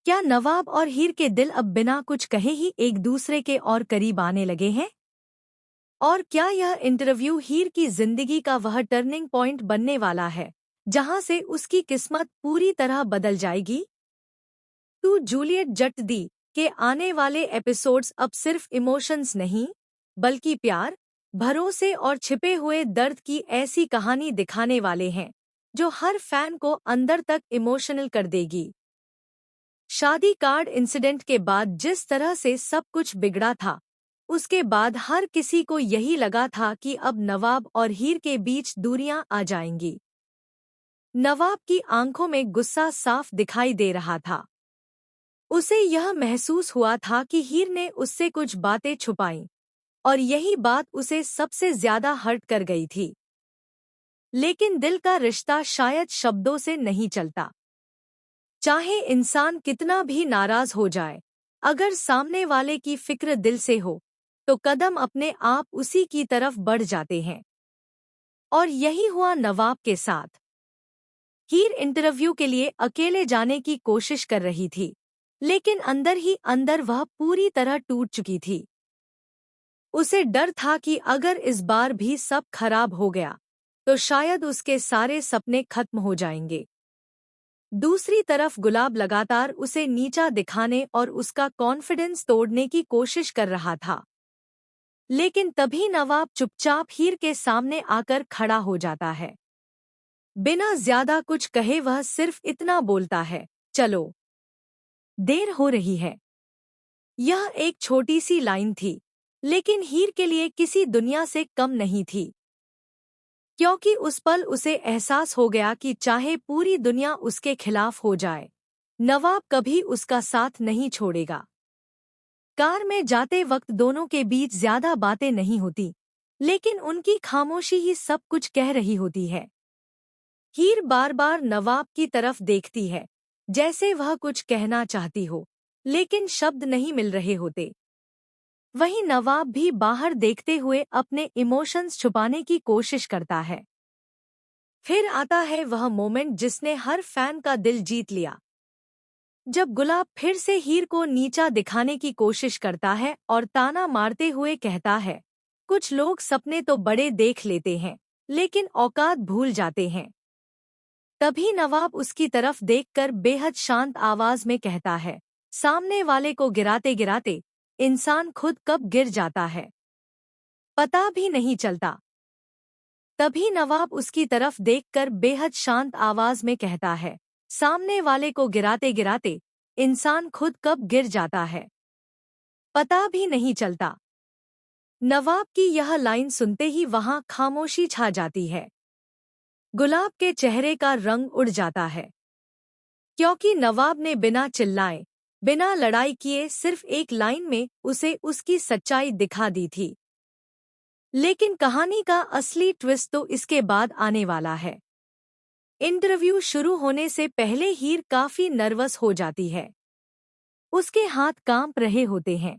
क्या नवाब और हीर के दिल अब बिना कुछ कहे ही एक दूसरे के और करीब आने लगे हैं? और क्या यह इंटरव्यू हीर की जिंदगी का वह टर्निंग पॉइंट बनने वाला है, जहां से उसकी किस्मत पूरी तरह बदल जाएगी? टू जूलियट जट दी के आने वाले एपिसोड्स अब सिर्फ इमोशंस नहीं, बल्कि प्यार, भरोसे और छिपे हुए दर्द की ऐसी कहानी दिखाने वाले हैं, जो हर फैन को अंदर तक इमोशनल कर देगी। शादी कार्ड इंसिडेंट के बाद जिस तरह से सब कुछ बिगड़ा था, उसके बाद हर किसी को यही लगा था कि अब नवाब और हीर के बीच दूरियां आ जाएंगी। नवाब की आंखों में गुस्सा साफ दिखाई दे रहा था। उसे यह महसूस हुआ था कि हीर ने उससे कुछ बातें छुपाईं, और यही बात उसे सबसे ज्यादा हर्ट कर गई थी। लेकिन दिल का रिश्ता शायद शब्दों से नहीं चलता। चाहे इंसान कितना भी नाराज हो जाए, अगर सामने वाले की फिक्र दिल से हो, तो कदम अपने आप उसी की तरफ बढ़ जाते हैं। और यही हुआ नवाब के साथ। हीर इंटरव्यू के लिए अकेले जाने की कोशिश कर रही थी, लेकिन अंदर ही अंदर वह पूरी तरह टूट चुकी थी। उसे डर था कि अगर इस बार भी सब खराब हो गया, तो शायद उसके सारे सपने खत्म हो जाएंगे। दूसरी तरफ गुलाब लगातार उसे नीचा दिखाने और उसका कॉन्फिडेंस तोड़ने की कोशिश कर रहा था। लेकिन तभी नवाब चुपचाप हीर के सामने आकर खड़ा हो जाता है। बिना ज्यादा कुछ कहे वह सिर्फ इतना बोलता है, चलो, देर हो रही है। यह एक छोटी सी लाइन थी, लेकिन हीर के लिए किसी दुनिया से कम नहीं थी, क्योंकि उस पल उसे एहसास हो गया कि चाहे पूरी दुनिया उसके खिलाफ हो जाए, नवाब कभी उसका साथ नहीं छोड़ेगा। कार में जाते वक्त दोनों के बीच ज्यादा बातें नहीं होती, लेकिन उनकी खामोशी ही सब कुछ कह रही होती है। हीर बार बार नवाब की तरफ देखती है, जैसे वह कुछ कहना चाहती हो, लेकिन शब्द नहीं मिल रहे होते। वहीं नवाब भी बाहर देखते हुए अपने इमोशंस छुपाने की कोशिश करता है। फिर आता है वह मोमेंट जिसने हर फैन का दिल जीत लिया। जब गुलाब फिर से हीर को नीचा दिखाने की कोशिश करता है और ताना मारते हुए कहता है, कुछ लोग सपने तो बड़े देख लेते हैं, लेकिन औकात भूल जाते हैं। तभी नवाब उसकी तरफ देखकर बेहद शांत आवाज में कहता है, सामने वाले को गिराते गिराते इंसान खुद कब गिर जाता है, पता भी नहीं चलता। तभी नवाब उसकी तरफ देखकर बेहद शांत आवाज में कहता है, सामने वाले को गिराते गिराते इंसान खुद कब गिर जाता है, पता भी नहीं चलता। नवाब की यह लाइन सुनते ही वहां खामोशी छा जाती है। गुलाब के चेहरे का रंग उड़ जाता है, क्योंकि नवाब ने बिना चिल्लाए, बिना लड़ाई किए सिर्फ एक लाइन में उसे उसकी सच्चाई दिखा दी थी। लेकिन कहानी का असली ट्विस्ट तो इसके बाद आने वाला है। इंटरव्यू शुरू होने से पहले हीर काफी नर्वस हो जाती है। उसके हाथ कांप रहे होते हैं।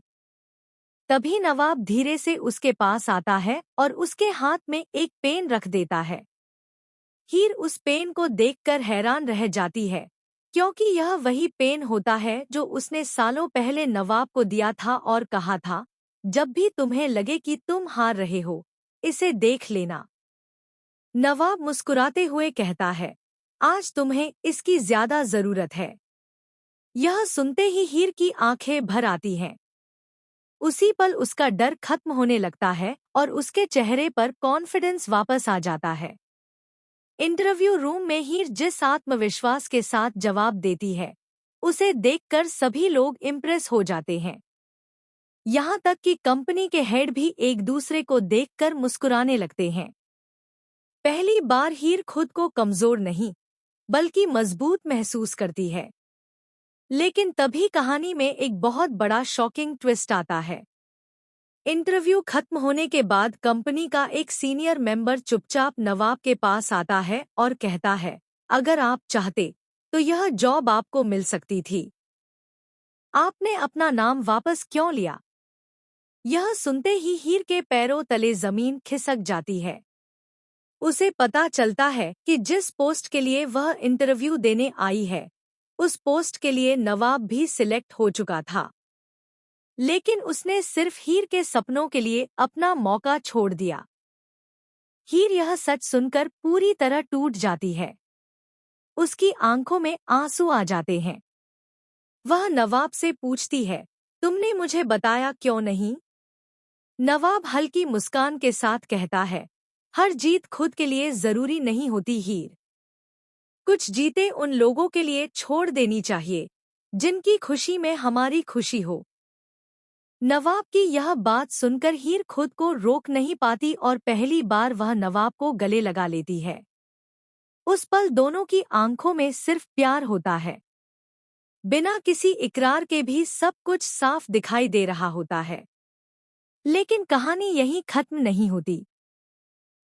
तभी नवाब धीरे से उसके पास आता है और उसके हाथ में एक पेन रख देता है। हीर उस पेन को देखकर हैरान रह जाती है, क्योंकि यह वही पेन होता है जो उसने सालों पहले नवाब को दिया था और कहा था, जब भी तुम्हें लगे कि तुम हार रहे हो, इसे देख लेना। नवाब मुस्कुराते हुए कहता है, आज तुम्हें इसकी ज्यादा जरूरत है। यह सुनते ही हीर की आंखें भर आती हैं। उसी पल उसका डर खत्म होने लगता है और उसके चेहरे पर कॉन्फिडेंस वापस आ जाता है। इंटरव्यू रूम में हीर जिस आत्मविश्वास के साथ जवाब देती है, उसे देखकर सभी लोग इम्प्रेस हो जाते हैं। यहाँ तक कि कंपनी के हेड भी एक दूसरे को देखकर मुस्कुराने लगते हैं। पहली बार हीर खुद को कमजोर नहीं, बल्कि मजबूत महसूस करती है। लेकिन तभी कहानी में एक बहुत बड़ा शॉकिंग ट्विस्ट आता है। इंटरव्यू खत्म होने के बाद कंपनी का एक सीनियर मेंबर चुपचाप नवाब के पास आता है और कहता है, अगर आप चाहते तो यह जॉब आपको मिल सकती थी। आपने अपना नाम वापस क्यों लिया? यह सुनते ही हीर के पैरों तले जमीन खिसक जाती है। उसे पता चलता है कि जिस पोस्ट के लिए वह इंटरव्यू देने आई है, उस पोस्ट के लिए नवाब भी सिलेक्ट हो चुका था, लेकिन उसने सिर्फ हीर के सपनों के लिए अपना मौका छोड़ दिया। हीर यह सच सुनकर पूरी तरह टूट जाती है। उसकी आंखों में आंसू आ जाते हैं। वह नवाब से पूछती है, तुमने मुझे बताया क्यों नहीं? नवाब हल्की मुस्कान के साथ कहता है, हर जीत खुद के लिए जरूरी नहीं होती हीर। कुछ जीतें उन लोगों के लिए छोड़ देनी चाहिए जिनकी खुशी में हमारी खुशी हो। नवाब की यह बात सुनकर हीर खुद को रोक नहीं पाती और पहली बार वह नवाब को गले लगा लेती है। उस पल दोनों की आंखों में सिर्फ प्यार होता है। बिना किसी इकरार के भी सब कुछ साफ दिखाई दे रहा होता है। लेकिन कहानी यहीं खत्म नहीं होती।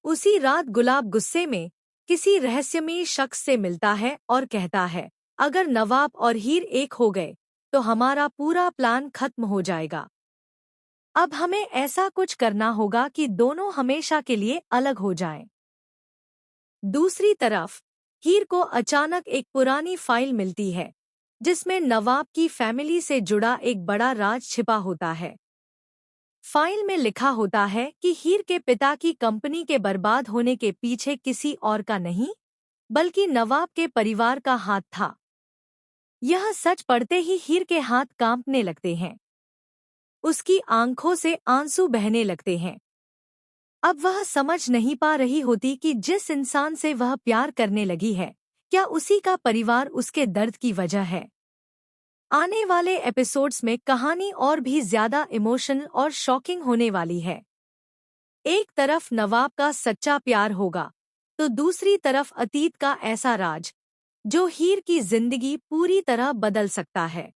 उसी रात गुलाब गुस्से में किसी रहस्यमयी शख्स से मिलता है और कहता है, अगर नवाब और हीर एक हो गए तो हमारा पूरा प्लान खत्म हो जाएगा। अब हमें ऐसा कुछ करना होगा कि दोनों हमेशा के लिए अलग हो जाएं। दूसरी तरफ हीर को अचानक एक पुरानी फाइल मिलती है जिसमें नवाब की फैमिली से जुड़ा एक बड़ा राज छिपा होता है। फाइल में लिखा होता है कि हीर के पिता की कंपनी के बर्बाद होने के पीछे किसी और का नहीं, बल्कि नवाब के परिवार का हाथ था। यह सच पढ़ते ही हीर के हाथ कांपने लगते हैं। उसकी आंखों से आंसू बहने लगते हैं। अब वह समझ नहीं पा रही होती कि जिस इंसान से वह प्यार करने लगी है, क्या उसी का परिवार उसके दर्द की वजह है। आने वाले एपिसोड्स में कहानी और भी ज्यादा इमोशनल और शॉकिंग होने वाली है। एक तरफ नवाब का सच्चा प्यार होगा, तो दूसरी तरफ अतीत का ऐसा राज जो हीर की जिंदगी पूरी तरह बदल सकता है।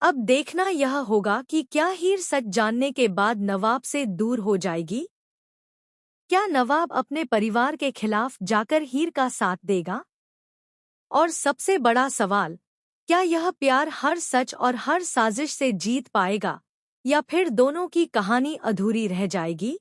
अब देखना यह होगा कि क्या हीर सच जानने के बाद नवाब से दूर हो जाएगी? क्या नवाब अपने परिवार के खिलाफ जाकर हीर का साथ देगा? और सबसे बड़ा सवाल, क्या यह प्यार हर सच और हर साजिश से जीत पाएगा, या फिर दोनों की कहानी अधूरी रह जाएगी?